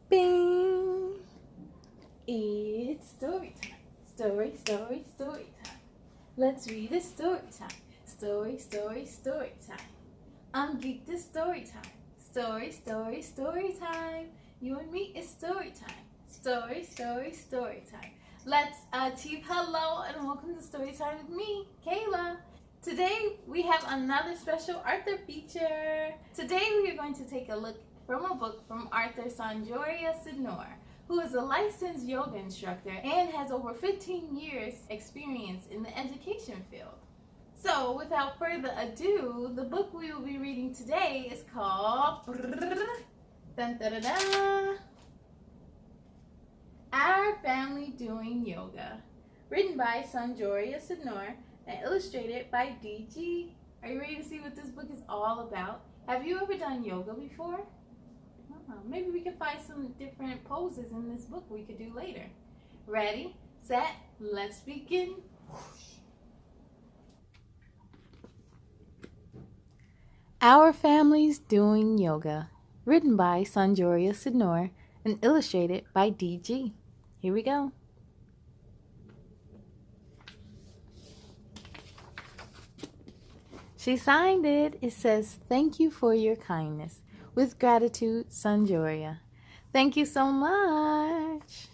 Bing! It's story time. Story time. Let's read a story time. Story time. I'm Geek this story time. Story time. You and me is story time. Story time. Let's achieve hello and welcome to story time with me, Kayla. Today we have another special Arthur feature. Today we are going to take a look from a book from Arthur SonJoria Sydnor, who is a licensed yoga instructor and has over 15 years experience in the education field. So without further ado, the book we will be reading today is called Our Family Doing Yoga, written by SonJoria Sydnor and illustrated by DG. Are you ready to see what this book is all about? Have you ever done yoga before? Maybe we can find some different poses in this book we could do later. Ready, set, let's begin. Our Family's Doing Yoga, written by SonJoria Sydnor and illustrated by DG. Here we go. She signed it. It says, "Thank you for your kindness. With gratitude, SonJoria." Thank you so much.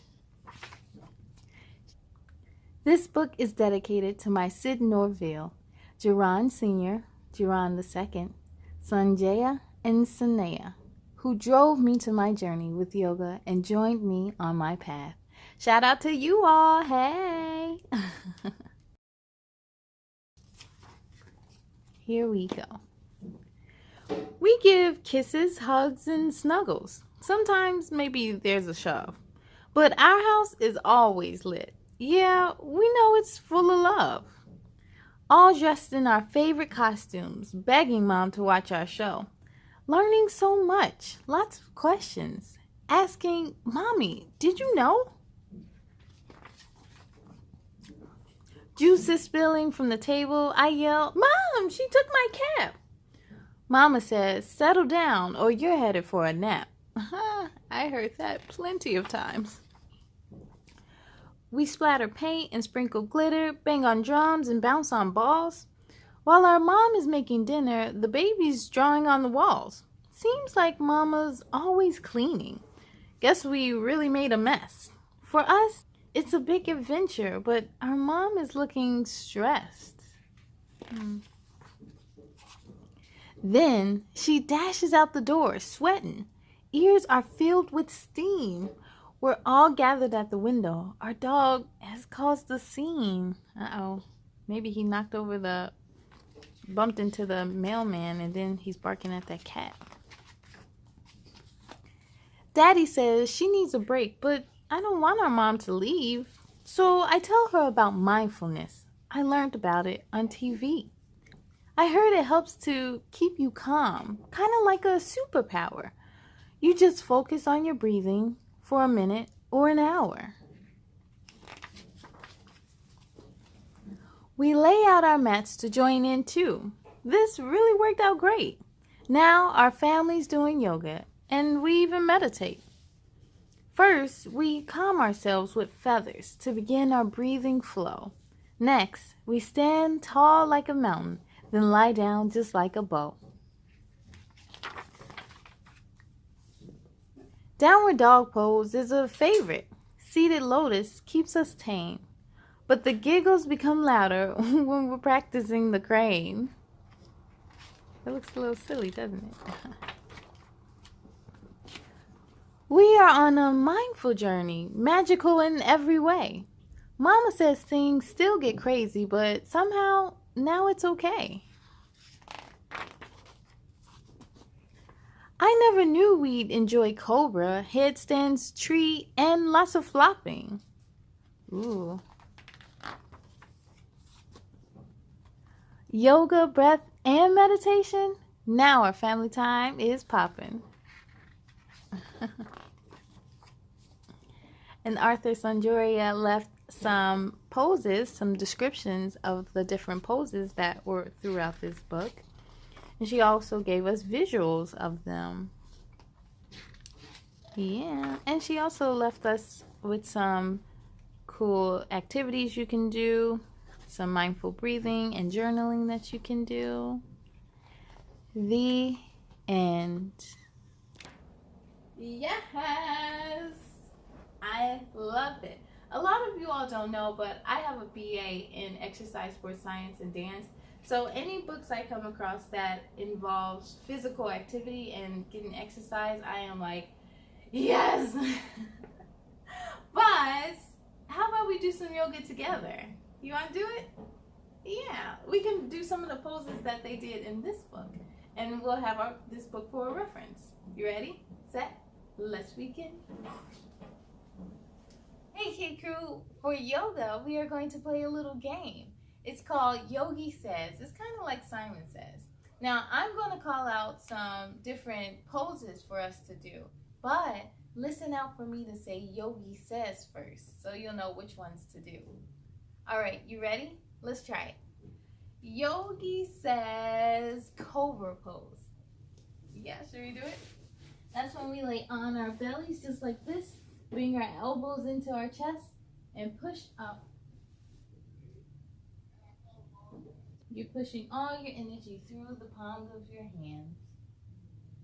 This book is dedicated to my Sydnorville, Jiran Sr., Jiran II, Sanjaya, and Sanaya, who drove me to my journey with yoga and joined me on my path. Shout out to you all. Hey! Here we go. We give kisses, hugs, and snuggles. Sometimes maybe there's a shove. But our house is always lit. Yeah, we know it's full of love. All dressed in our favorite costumes, begging Mom to watch our show. Learning so much, lots of questions. Asking, "Mommy, did you know?" Juice is spilling from the table. I yell, "Mom, she took my cap." Mama says, "Settle down or you're headed for a nap." I heard that plenty of times. We splatter paint and sprinkle glitter, bang on drums and bounce on balls. While our mom is making dinner, the baby's drawing on the walls. Seems like Mama's always cleaning. Guess we really made a mess. For us, it's a big adventure, but our mom is looking stressed. Then she dashes out the door, sweating. Ears are filled with steam. We're all gathered at the window. Our dog has caused a scene. Uh-oh. Maybe he bumped into the mailman, and then he's barking at that cat. Daddy says she needs a break, but I don't want our mom to leave. So I tell her about mindfulness. I learned about it on TV. I heard it helps to keep you calm, kind of like a superpower. You just focus on your breathing for a minute or an hour. We lay out our mats to join in too. This really worked out great. Now our family's doing yoga and we even meditate. First, we calm ourselves with feathers to begin our breathing flow. Next, we stand tall like a mountain, then lie down just like a bow. Downward dog pose is a favorite. Seated lotus keeps us tame. But the giggles become louder when we're practicing the crane. That looks a little silly, doesn't it? We are on a mindful journey, magical in every way. Mama says things still get crazy, but somehow now it's okay. I never knew we'd enjoy cobra, headstands, tree, and lots of flopping. Ooh. Yoga, breath, and meditation? Now our family time is popping. And Arthur SonJoria left some poses, some descriptions of the different poses that were throughout this book. And she also gave us visuals of them. Yeah, and she also left us with some cool activities you can do, some mindful breathing and journaling that you can do. The end. Yes, I love it. A lot of you all don't know, but I have a BA in exercise, sports science, and dance. So any books I come across that involves physical activity and getting exercise, I am like, yes. But how about we do some yoga together? You want to do it? Yeah, we can do some of the poses that they did in this book, and we'll have this book for a reference. You ready? Set? Let's begin. Hey Kid Crew, for yoga, we are going to play a little game. It's called Yogi Says. It's kind of like Simon Says. Now, I'm going to call out some different poses for us to do, but listen out for me to say Yogi Says first, so you'll know which ones to do. All right, you ready? Let's try it. Yogi Says Cobra Pose. Yeah, should we do it? That's when we lay on our bellies just like this. Bring our elbows into our chest and push up. You're pushing all your energy through the palms of your hands.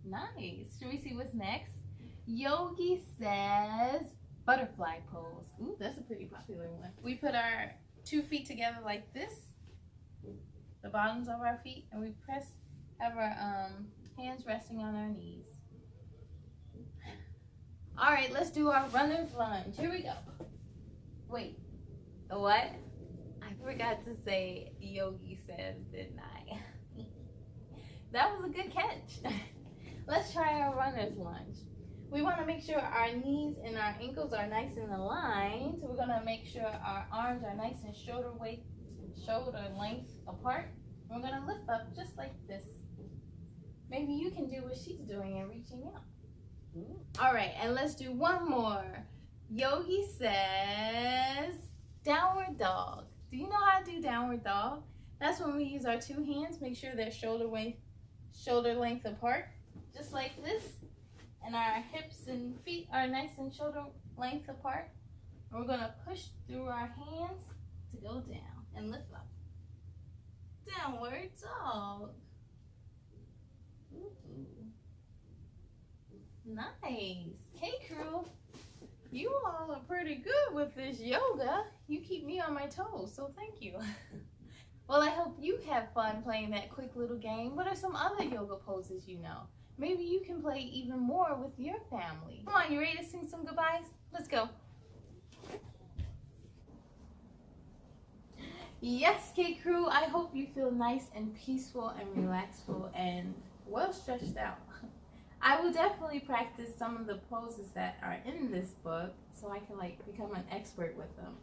Nice. Should we see what's next? Yogi Says Butterfly Pose. Ooh, that's a pretty popular one. We put our 2 feet together like this, the bottoms of our feet, and we have our hands resting on our knees. All right, let's do our runner's lunge. Here we go. Wait, what? I forgot to say Yogi Says, didn't I? That was a good catch. Let's try our runner's lunge. We want to make sure our knees and our ankles are nice and aligned. So we're going to make sure our arms are nice and shoulder length apart. We're going to lift up just like this. Maybe you can do what she's doing and reaching out. All right, and let's do one more. Yogi Says Downward Dog. Do you know how to do Downward Dog? That's when we use our 2 hands. Make sure they're shoulder length apart, just like this. And our hips and feet are nice and shoulder length apart. And we're gonna push through our hands to go down and lift up. Downward Dog. Ooh. Nice. Hey crew, you all are pretty good with this yoga. You keep me on my toes, so thank you. Well, I hope you have fun playing that quick little game. What are some other yoga poses you know? Maybe you can play even more with your family. Come on, you ready to sing some goodbyes? Let's go. Yes, K Crew, I hope you feel nice and peaceful and relaxful and well stretched out. I will definitely practice some of the poses that are in this book so I can become an expert with them.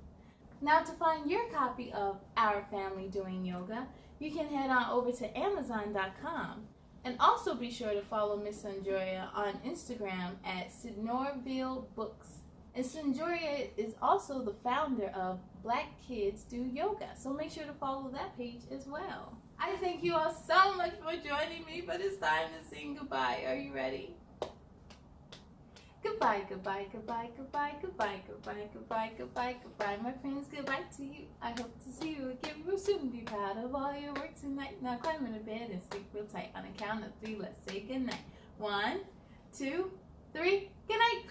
Now to find your copy of Our Family Doing Yoga, you can head on over to Amazon.com. And also be sure to follow Miss SonJoria on Instagram at Sydnorville Books. And SonJoria is also the founder of Black Kids Do Yoga, so make sure to follow that page as well. I thank you all so much for joining me, but it's time to sing goodbye. Are you ready? Goodbye, goodbye, goodbye, goodbye, goodbye, goodbye, goodbye, goodbye, goodbye. My friends, goodbye to you. I hope to see you again real soon. Be proud of all your work tonight. Now climb into bed and sleep real tight. On a count of 3, let's say goodnight. 1, 2, 3, good night.